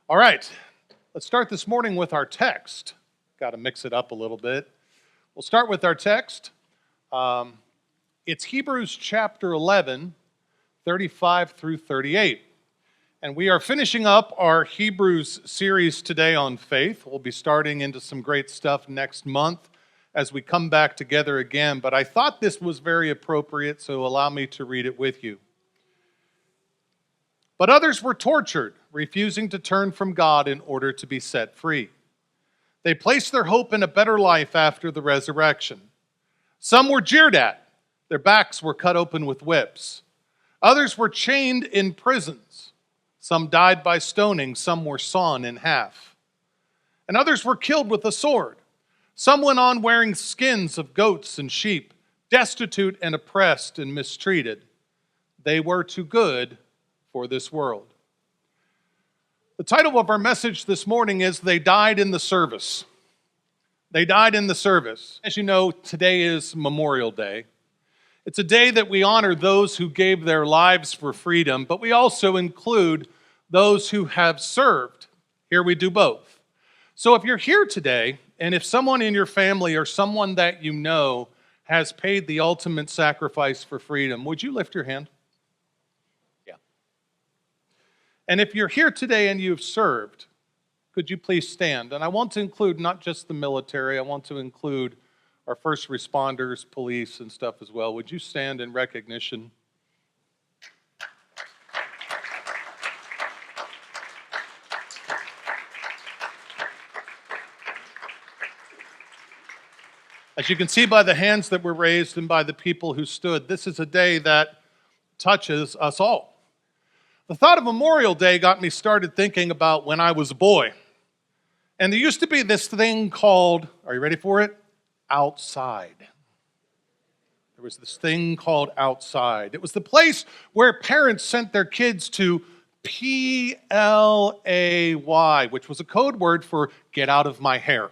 All right, let's start this morning with our text. Got to mix it up a little bit. We'll start with our text. It's Hebrews chapter 11, 35 through 38. And we are finishing up our Hebrews series today on faith. We'll be starting into some great stuff next month as we come back together again. But I thought this was very appropriate, so allow me to read it with you. But others were tortured, refusing to turn from God in order to be set free. They placed their hope in a better life after the resurrection. Some were jeered at. Their backs were cut open with whips. Others were chained in prisons. Some died by stoning. Some were sawn in half. And others were killed with a sword. Some went on wearing skins of goats and sheep, destitute and oppressed and mistreated. They were too good for this world. The title of our message this morning is They Died in the Service. They died in the service. As you know, today is Memorial Day. It's a day that we honor those who gave their lives for freedom, but we also include those who have served. Here we do both. So if you're here today, and if someone in your family or someone that you know has paid the ultimate sacrifice for freedom, would you lift your hand? Yeah. And if you're here today and you've served, could you please stand? And I want to include not just the military, I want to include our first responders, police, and stuff as well. Would you stand in recognition? As you can see by the hands that were raised and by the people who stood, this is a day that touches us all. The thought of Memorial Day got me started thinking about when I was a boy. And there used to be this thing called, are you ready for it? Outside. There was this thing called outside. It was the place where parents sent their kids to PLAY, which was a code word for get out of my hair.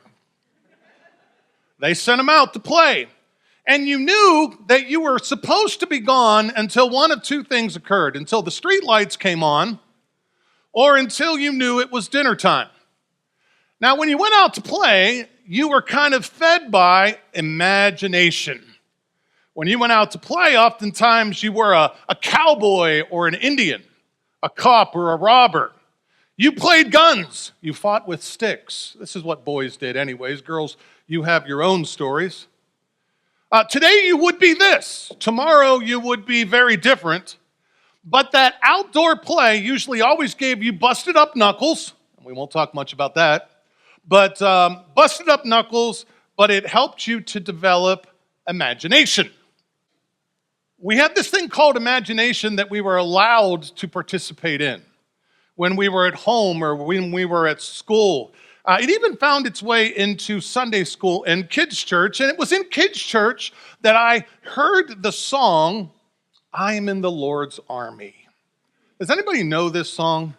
They sent them out to play. And you knew that you were supposed to be gone until one of two things occurred. Until the street lights came on, or until you knew it was dinner time. Now, when you went out to play, you were kind of fed by imagination. When you went out to play, oftentimes you were a cowboy or an Indian, a cop or a robber. You played guns. You fought with sticks. This is what boys did anyways. Girls, you have your own stories. Today you would be this. Tomorrow you would be very different. But that outdoor play usually always gave you busted up knuckles. We won't talk much about that. But busted up knuckles, but it helped you to develop imagination. We had this thing called imagination that we were allowed to participate in when we were at home or when we were at school. It even found its way into Sunday school and kids' church, and it was in kids' church that I heard the song, I'm in the Lord's Army. Does anybody know this song?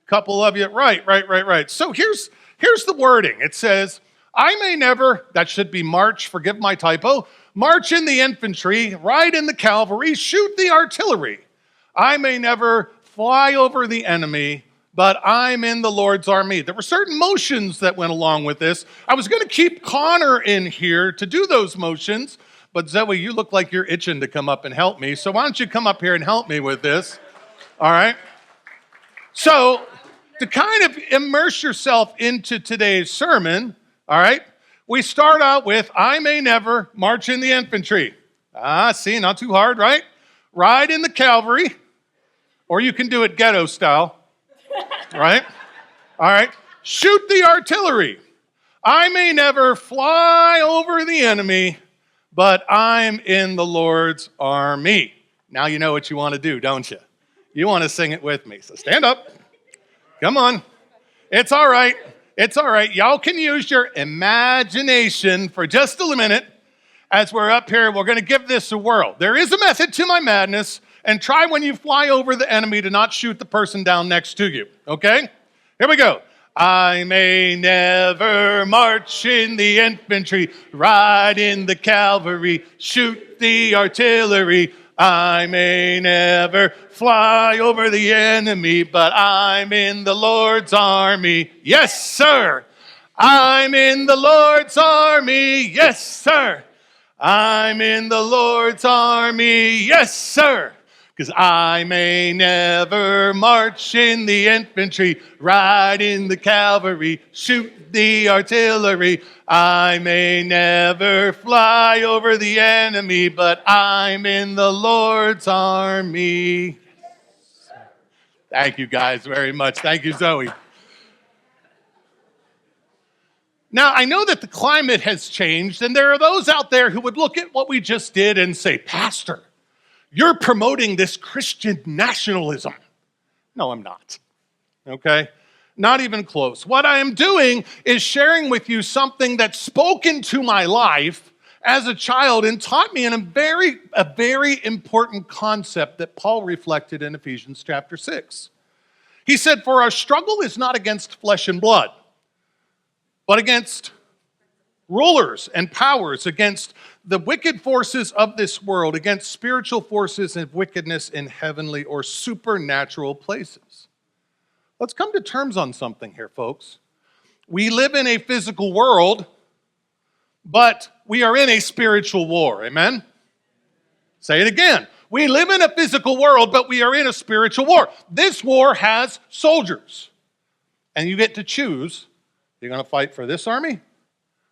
A couple of you? Right. So here's the wording. It says, I may never, that should be march, forgive my typo, march in the infantry, ride in the cavalry, shoot the artillery. I may never fly over the enemy, but I'm in the Lord's army. There were certain motions that went along with this. I was going to keep Connor in here to do those motions, but Zoe, you look like you're itching to come up and help me, so why don't you come up here and help me with this? All right? So, to kind of immerse yourself into today's sermon, all right, we start out with, I may never march in the infantry. See, not too hard, right? Ride in the cavalry, or you can do it ghetto style, right? All right. Shoot the artillery. I may never fly over the enemy, but I'm in the Lord's army. Now you know what you want to do, don't you? You want to sing it with me. So stand up. Come on. It's all right. It's all right. Y'all can use your imagination for just a minute. As we're up here, we're going to give this a whirl. There is a method to my madness, and try when you fly over the enemy to not shoot the person down next to you. Okay? Here we go. I may never march in the infantry, ride in the cavalry, shoot the artillery. I may never fly over the enemy, but I'm in the Lord's army. Yes, sir. I'm in the Lord's army. Yes, sir. I'm in the Lord's army. Yes, sir. Because I may never march in the infantry, ride in the cavalry, shoot the artillery. I may never fly over the enemy, but I'm in the Lord's army. Thank you guys very much. Thank you, Zoe. Now, I know that the climate has changed, and there are those out there who would look at what we just did and say, Pastor, you're promoting this Christian nationalism. No, I'm not. Okay? Not even close. What I am doing is sharing with you something that spoke into my life as a child and taught me a very important concept that Paul reflected in Ephesians chapter 6. He said, for our struggle is not against flesh and blood, but against rulers and powers, against the wicked forces of this world, against spiritual forces and wickedness in heavenly or supernatural places. Let's come to terms on something here, folks. We live in a physical world, but we are in a spiritual war. Amen? Say it again. We live in a physical world, but we are in a spiritual war. This war has soldiers, and you get to choose. You're going to fight for this army,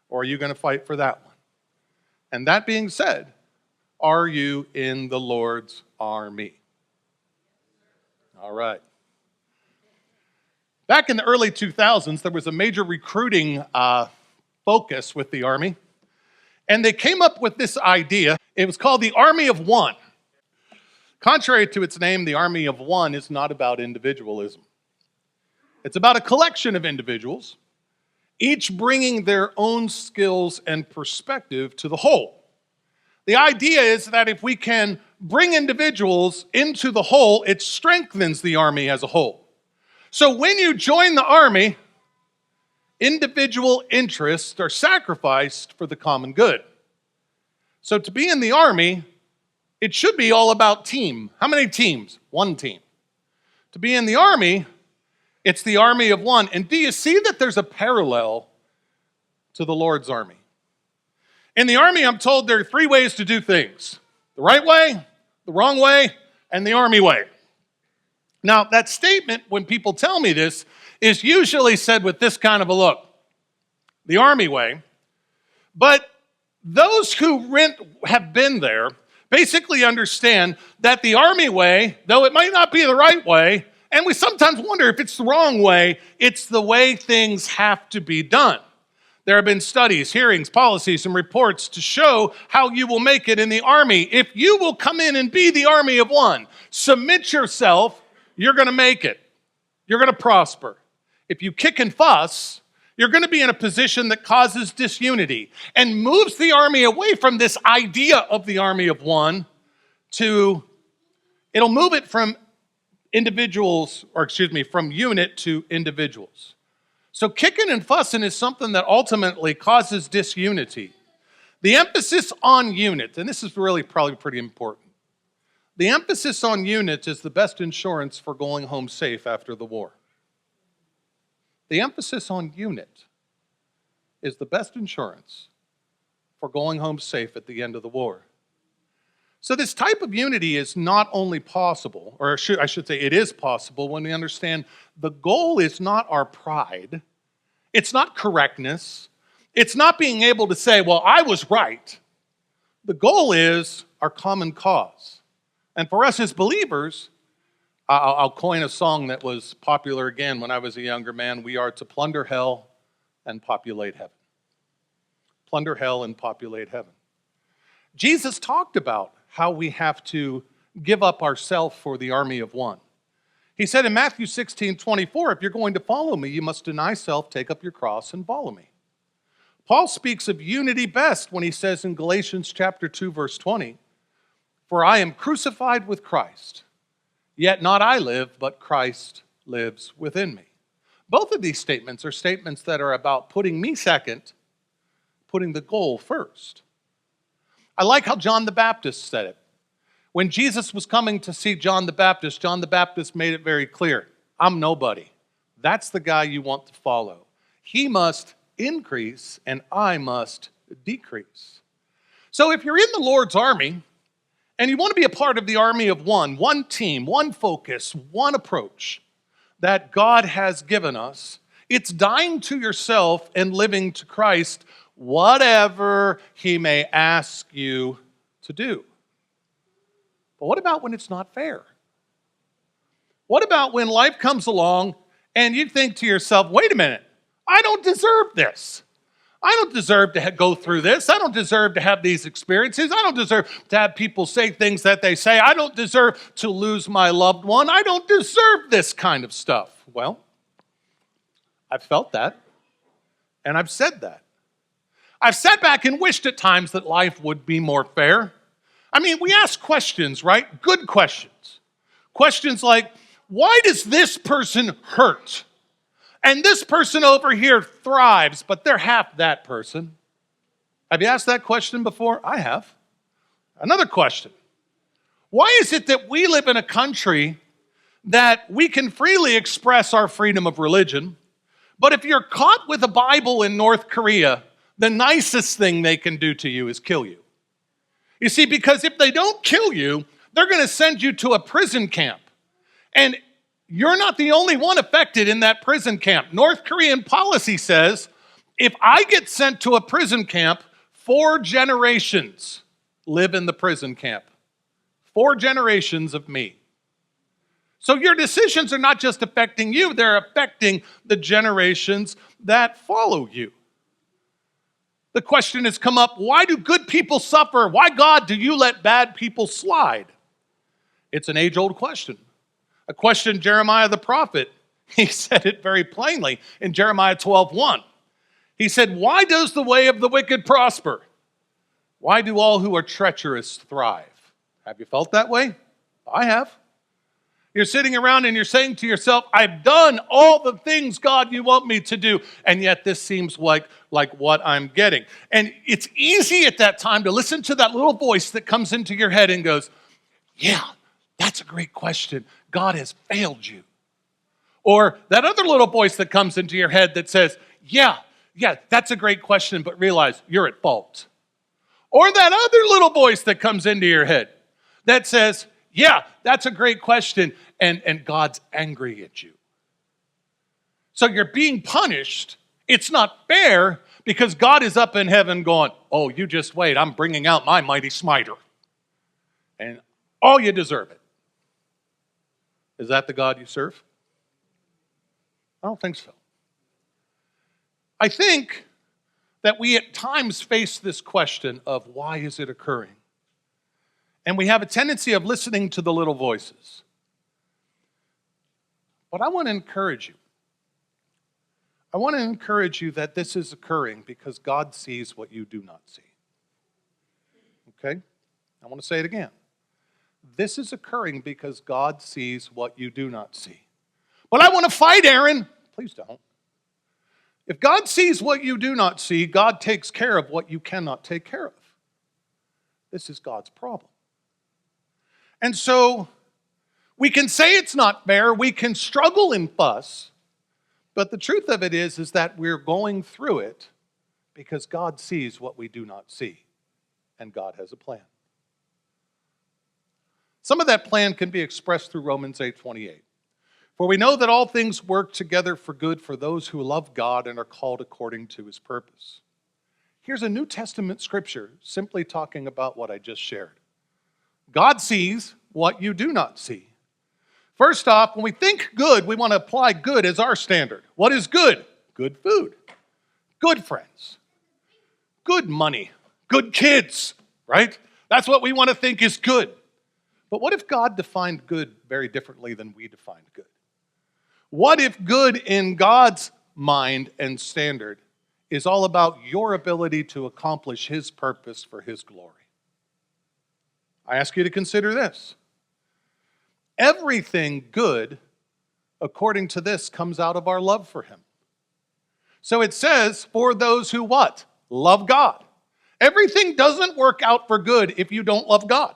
or are you going to fight for that one? And that being said, are you in the Lord's army? All right. Back in the early 2000s, there was a major recruiting focus with the Army, and they came up with this idea. It was called the Army of One. Contrary to its name, the Army of One is not about individualism. It's about a collection of individuals, each bringing their own skills and perspective to the whole. The idea is that if we can bring individuals into the whole, it strengthens the army as a whole. So when you join the army, individual interests are sacrificed for the common good. So to be in the army, it should be all about team. How many teams? One team. To be in the army, it's the army of one. And do you see that there's a parallel to the Lord's army? In the army, I'm told there are three ways to do things: the right way, the wrong way, and the army way. Now, that statement, when people tell me this, is usually said with this kind of a look: the army way. But those who have been there basically understand that the army way, though it might not be the right way, and we sometimes wonder if it's the wrong way, it's the way things have to be done. There have been studies, hearings, policies, and reports to show how you will make it in the army. If you will come in and be the army of one, submit yourself, you're going to make it. You're going to prosper. If you kick and fuss, you're going to be in a position that causes disunity and moves the army away from this idea of the army of one to, it'll move it from from unit to individuals. So kicking and fussing is something that ultimately causes disunity. The emphasis on unit, and this is really probably pretty important. The emphasis on unit is the best insurance for going home safe after the war. The emphasis on unit is the best insurance for going home safe at the end of the war. So this type of unity is not only possible, or I should say it is possible when we understand the goal is not our pride, it's not correctness, it's not being able to say, well, I was right. The goal is our common cause. And for us as believers, I'll coin a song that was popular again when I was a younger man. We are to plunder hell and populate heaven. Plunder hell and populate heaven. Jesus talked about how we have to give up ourselves for the army of one. He said in Matthew 16:24, if you're going to follow me, you must deny self, take up your cross, and follow me. Paul speaks of unity best when he says in Galatians chapter 2, verse 20, for I am crucified with Christ, yet not I live, but Christ lives within me. Both of these statements are statements that are about putting me second, putting the goal first. I like how John the Baptist said it. When Jesus was coming to see John the Baptist made it very clear, I'm nobody. That's the guy you want to follow. He must increase and I must decrease. So if you're in the Lord's army and you want to be a part of the army of one team, one focus, one approach that God has given us, it's dying to yourself and living to Christ, whatever he may ask you to do. But what about when it's not fair? What about when life comes along and you think to yourself, wait a minute, I don't deserve this. I don't deserve to go through this. I don't deserve to have these experiences. I don't deserve to have people say things that they say. I don't deserve to lose my loved one. I don't deserve this kind of stuff. Well, I've felt that, and I've said that. I've sat back and wished at times that life would be more fair. I mean, we ask questions, right? Good questions. Questions like, why does this person hurt? And this person over here thrives, but they're half that person. Have you asked that question before? I have. Another question. Why is it that we live in a country that we can freely express our freedom of religion, but if you're caught with a Bible in North Korea, the nicest thing they can do to you is kill you? You see, because if they don't kill you, they're going to send you to a prison camp. And you're not the only one affected in that prison camp. North Korean policy says, if I get sent to a prison camp, 4 generations live in the prison camp. 4 generations of me. So your decisions are not just affecting you, they're affecting the generations that follow you. The question has come up, why do good people suffer? Why, God, do you let bad people slide? It's an age-old question. A question Jeremiah the prophet, he said it very plainly in Jeremiah 12:1. He said, why does the way of the wicked prosper? Why do all who are treacherous thrive? Have you felt that way? I have. You're sitting around and you're saying to yourself, I've done all the things, God, you want me to do, and yet this seems like what I'm getting. And it's easy at that time to listen to that little voice that comes into your head and goes, yeah, that's a great question. God has failed you. Or that other little voice that comes into your head that says, yeah, that's a great question, but realize you're at fault. Or that other little voice that comes into your head that says, yeah, that's a great question, and God's angry at you. So you're being punished. It's not fair because God is up in heaven going, oh, you just wait, I'm bringing out my mighty smiter. And all you deserve it. Is that the God you serve? I don't think so. I think that we at times face this question of why is it occurring? And we have a tendency of listening to the little voices. But I want to encourage you. I want to encourage you that this is occurring because God sees what you do not see. Okay? I want to say it again. This is occurring because God sees what you do not see. But I want to fight, Aaron. Please don't. If God sees what you do not see, God takes care of what you cannot take care of. This is God's problem. And so we can say it's not fair, we can struggle and fuss, but the truth of it is that we're going through it because God sees what we do not see, and God has a plan. Some of that plan can be expressed through Romans 8:28. For we know that all things work together for good for those who love God and are called according to his purpose. Here's a New Testament scripture simply talking about what I just shared. God sees what you do not see. First off, when we think good, we want to apply good as our standard. What is good? Good food, good friends, good money, good kids, right? That's what we want to think is good. But what if God defined good very differently than we defined good? What if good in God's mind and standard is all about your ability to accomplish his purpose for his glory? I ask you to consider this. Everything good, according to this, comes out of our love for him. So it says, for those who what? Love God. Everything doesn't work out for good if you don't love God.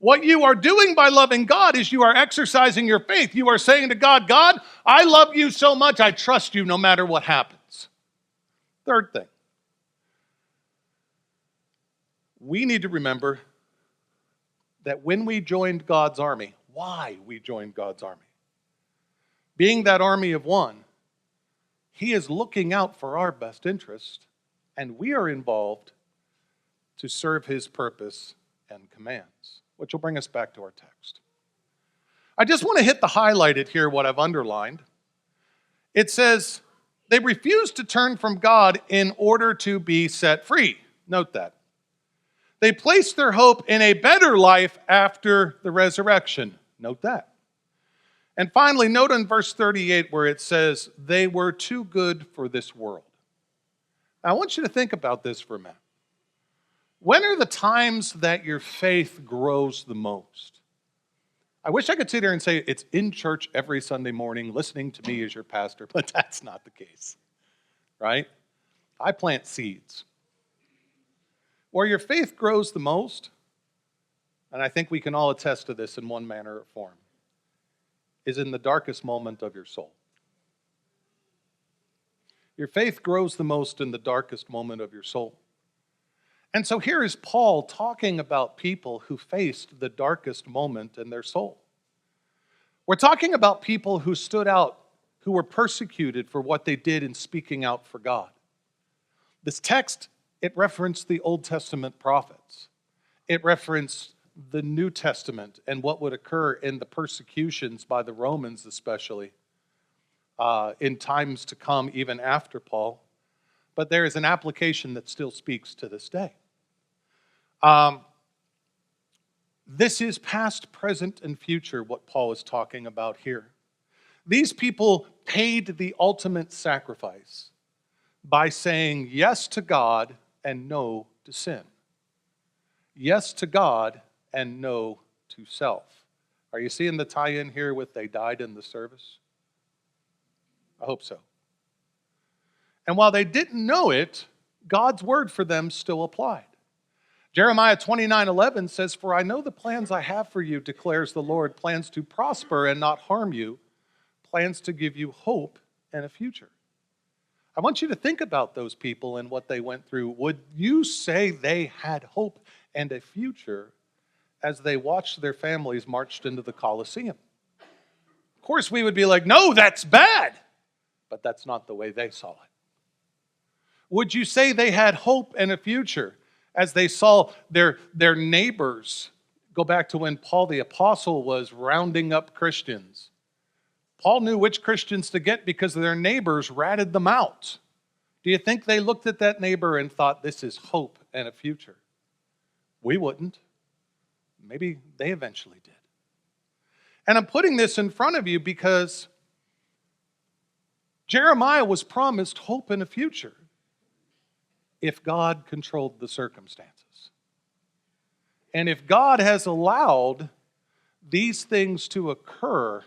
What you are doing by loving God is you are exercising your faith. You are saying to God, God, I love you so much, I trust you no matter what happens. Third thing, we need to remember that when we joined God's army, why we joined God's army, being that army of one, He is looking out for our best interest, and we are involved to serve His purpose and commands, which will bring us back to our text. I just want to hit the highlighted here, what I've underlined. It says, they refused to turn from God in order to be set free. Note that. They placed their hope in a better life after the resurrection. Note that. And finally, note in verse 38 where it says, they were too good for this world. Now, I want you to think about this for a minute. When are the times that your faith grows the most? I wish I could sit here and say it's in church every Sunday morning, listening to me as your pastor, but that's not the case, right? I plant seeds. Where your faith grows the most, and I think we can all attest to this in one manner or form, is in the darkest moment of your soul. Your faith grows the most in the darkest moment of your soul. And so here is Paul talking about people who faced the darkest moment in their soul. We're talking about people who stood out, who were persecuted for what they did in speaking out for God. This text, it referenced the Old Testament prophets. It referenced the New Testament and what would occur in the persecutions by the Romans especially in times to come, even after Paul. But there is an application that still speaks to this day. This is past, present, and future, what Paul is talking about here. These people paid the ultimate sacrifice by saying yes to God and no to sin. Yes to God and no to self. Are you seeing the tie-in here with they died in the service? I hope so. And while they didn't know it, God's word for them still applied. Jeremiah 29:11 says, "For I know the plans I have for you, declares the Lord, plans to prosper and not harm you, plans to give you hope and a future." I want you to think about those people and what they went through. Would you say they had hope and a future as they watched their families marched into the Colosseum? Of course, we would be like, no, that's bad. But that's not the way they saw it. Would you say they had hope and a future as they saw their neighbors? Go back to when Paul the Apostle was rounding up Christians. Paul knew which Christians to get because their neighbors ratted them out. Do you think they looked at that neighbor and thought, this is hope and a future? We wouldn't. Maybe they eventually did. And I'm putting this in front of you because Jeremiah was promised hope and a future if God controlled the circumstances. And if God has allowed these things to occur,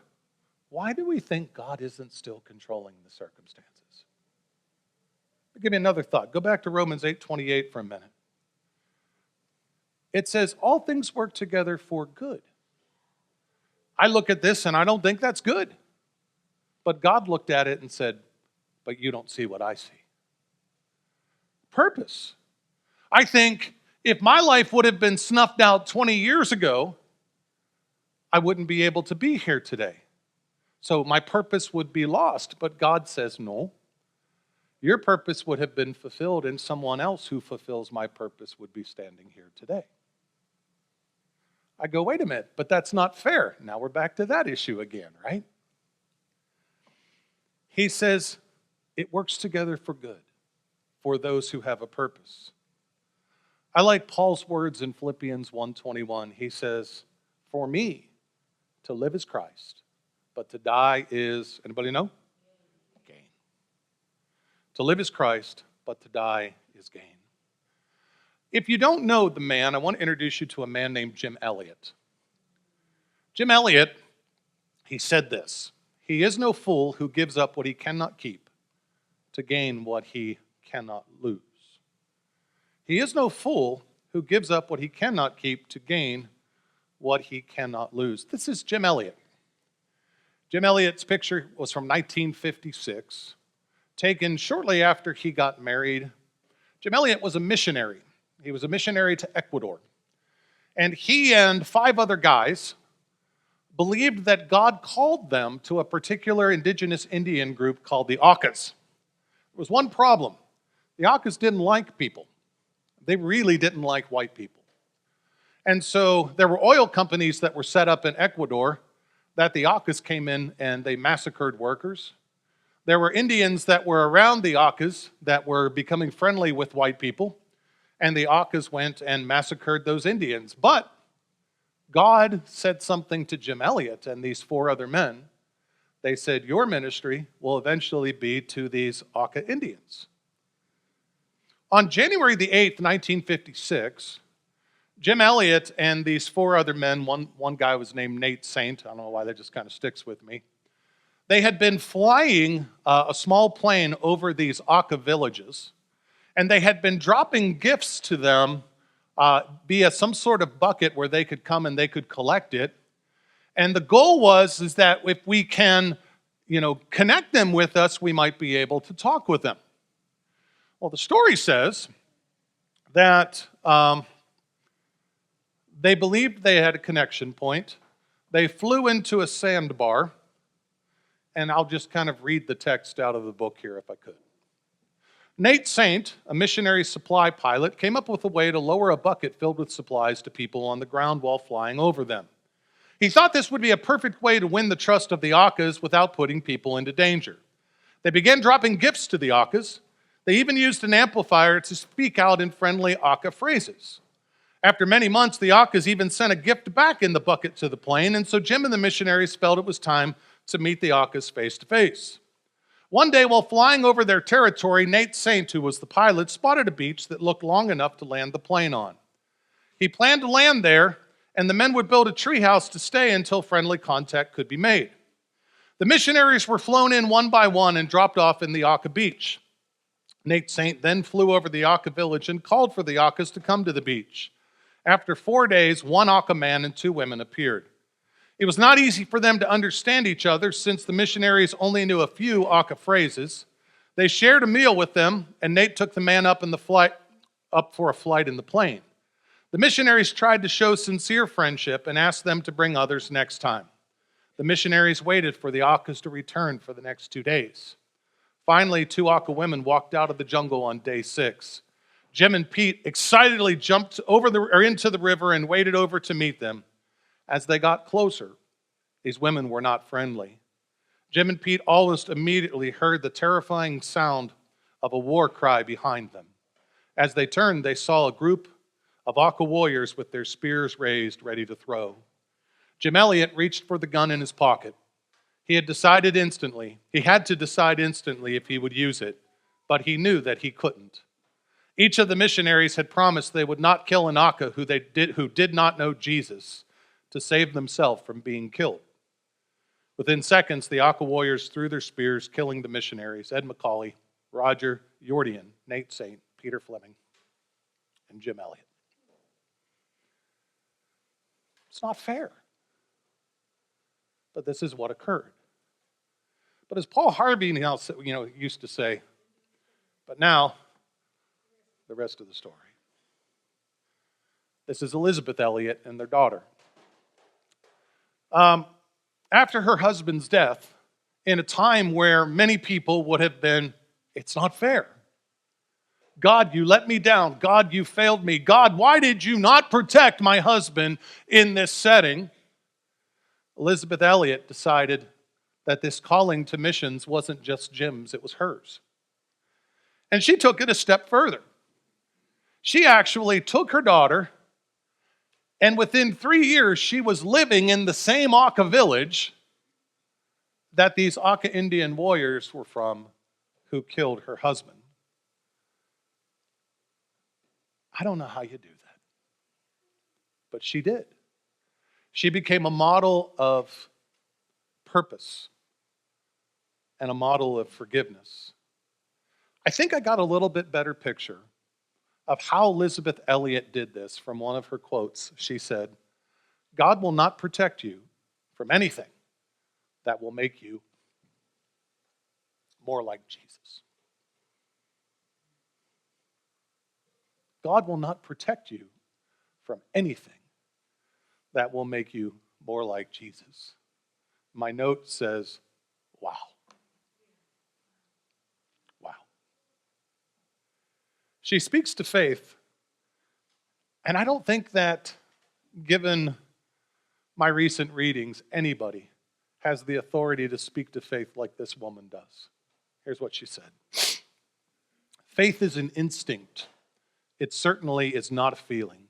why do we think God isn't still controlling the circumstances? I'll give you another thought. Go back to Romans 8:28 for a minute. It says, all things work together for good. I look at this and I don't think that's good. But God looked at it and said, but you don't see what I see. Purpose. I think if my life would have been snuffed out 20 years ago, I wouldn't be able to be here today. So my purpose would be lost. But God says, no. Your purpose would have been fulfilled, and someone else who fulfills my purpose would be standing here today. I go, wait a minute, but that's not fair. Now we're back to that issue again, right? He says, it works together for good for those who have a purpose. I like Paul's words in Philippians 1:21. He says, for me, to live is Christ, but to die is, anybody know? Gain. To live is Christ, but to die is gain. If you don't know the man, I want to introduce you to a man named Jim Elliot. Jim Elliot, he said this, he is no fool who gives up what he cannot keep to gain what he cannot lose. He is no fool who gives up what he cannot keep to gain what he cannot lose. This is Jim Elliot. Jim Elliot's picture was from 1956, taken shortly after he got married. Jim Elliot was a missionary. He was a missionary to Ecuador. And he and 5 other guys believed that God called them to a particular indigenous Indian group called the Aucas. There was one problem. The Aucas didn't like people. They really didn't like white people. And so there were oil companies that were set up in Ecuador that the Aucas came in and they massacred workers. There were Indians that were around the Aucas that were becoming friendly with white people, and the Aucas went and massacred those Indians. But God said something to Jim Elliot and these 4 other men. They said, your ministry will eventually be to these Auca Indians. On January the 8th, 1956, Jim Elliot and these 4 other men, one guy was named Nate Saint, I don't know why that just kind of sticks with me. They had been flying a small plane over these Auca villages, and they had been dropping gifts to them via some sort of bucket where they could come and they could collect it. And the goal is that if we can, connect them with us, we might be able to talk with them. Well, the story says that they believed they had a connection point. They flew into a sandbar, and I'll just kind of read the text out of the book here if I could. Nate Saint, a missionary supply pilot, came up with a way to lower a bucket filled with supplies to people on the ground while flying over them. He thought this would be a perfect way to win the trust of the Aucas without putting people into danger. They began dropping gifts to the Aucas. They even used an amplifier to speak out in friendly Auca phrases. After many months, the Aucas even sent a gift back in the bucket to the plane, and so Jim and the missionaries felt it was time to meet the Aucas face to face. One day, while flying over their territory, Nate Saint, who was the pilot, spotted a beach that looked long enough to land the plane on. He planned to land there, and the men would build a treehouse to stay until friendly contact could be made. The missionaries were flown in one by one and dropped off in the Auca beach. Nate Saint then flew over the Auca village and called for the Aucas to come to the beach. After 4 days, 1 Auca man and 2 women appeared. It was not easy for them to understand each other since the missionaries only knew a few Auca phrases. They shared a meal with them, and Nate took the man up for a flight in the plane. The missionaries tried to show sincere friendship and asked them to bring others next time. The missionaries waited for the Aucas to return for the next 2 days. Finally, 2 Auca women walked out of the jungle on day 6. Jim and Pete excitedly jumped into the river and waded over to meet them. As they got closer, these women were not friendly. Jim and Pete almost immediately heard the terrifying sound of a war cry behind them. As they turned, they saw a group of Auca warriors with their spears raised, ready to throw. Jim Elliot reached for the gun in his pocket. He had to decide instantly if he would use it, but he knew that he couldn't. Each of the missionaries had promised they would not kill an Auca who did not know Jesus, to save themselves from being killed. Within seconds, the Auca warriors threw their spears, killing the missionaries, Ed McCauley, Roger Yordian, Nate Saint, Peter Fleming, and Jim Elliot. It's not fair. But this is what occurred. But as Paul Harvey used to say, but now, the rest of the story. This is Elizabeth Elliot and their daughter. After her husband's death, in a time where many people would have been, it's not fair. God, you let me down. God, you failed me. God, why did you not protect my husband in this setting? Elizabeth Elliot decided that this calling to missions wasn't just Jim's, it was hers. And she took it a step further. She actually took her daughter, and within 3 years, she was living in the same Auca village that these Auca Indian warriors were from who killed her husband. I don't know how you do that, but she did. She became a model of purpose and a model of forgiveness. I think I got a little bit better picture of how Elizabeth Elliot did this from one of her quotes. She said, God will not protect you from anything that will make you more like Jesus. God will not protect you from anything that will make you more like Jesus. My note says, wow. Wow. She speaks to faith, and I don't think that, given my recent readings, anybody has the authority to speak to faith like this woman does. Here's what she said. Faith is an instinct. It certainly is not a feeling.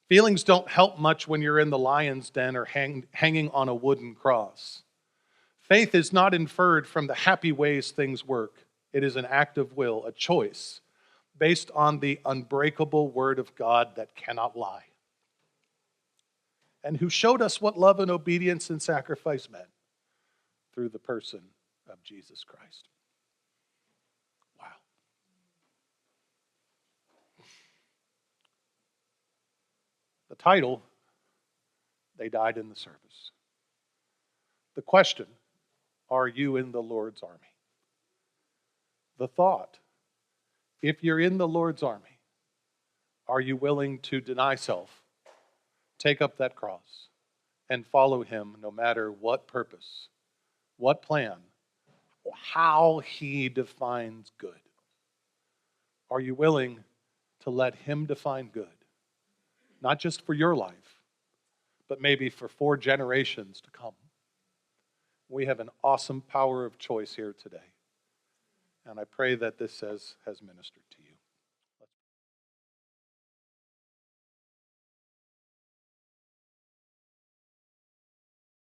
Feelings don't help much when you're in the lion's den or hanging on a wooden cross. Faith is not inferred from the happy ways things work. It is an act of will, a choice, based on the unbreakable word of God that cannot lie, and who showed us what love and obedience and sacrifice meant through the person of Jesus Christ. Wow. The title, They Died in the Service. The question, are you in the Lord's army? The thought, if you're in the Lord's army, are you willing to deny self, take up that cross, and follow him no matter what purpose, what plan, or how he defines good? Are you willing to let him define good? Not just for your life, but maybe for 4 generations to come. We have an awesome power of choice here today. And I pray that this has ministered to you.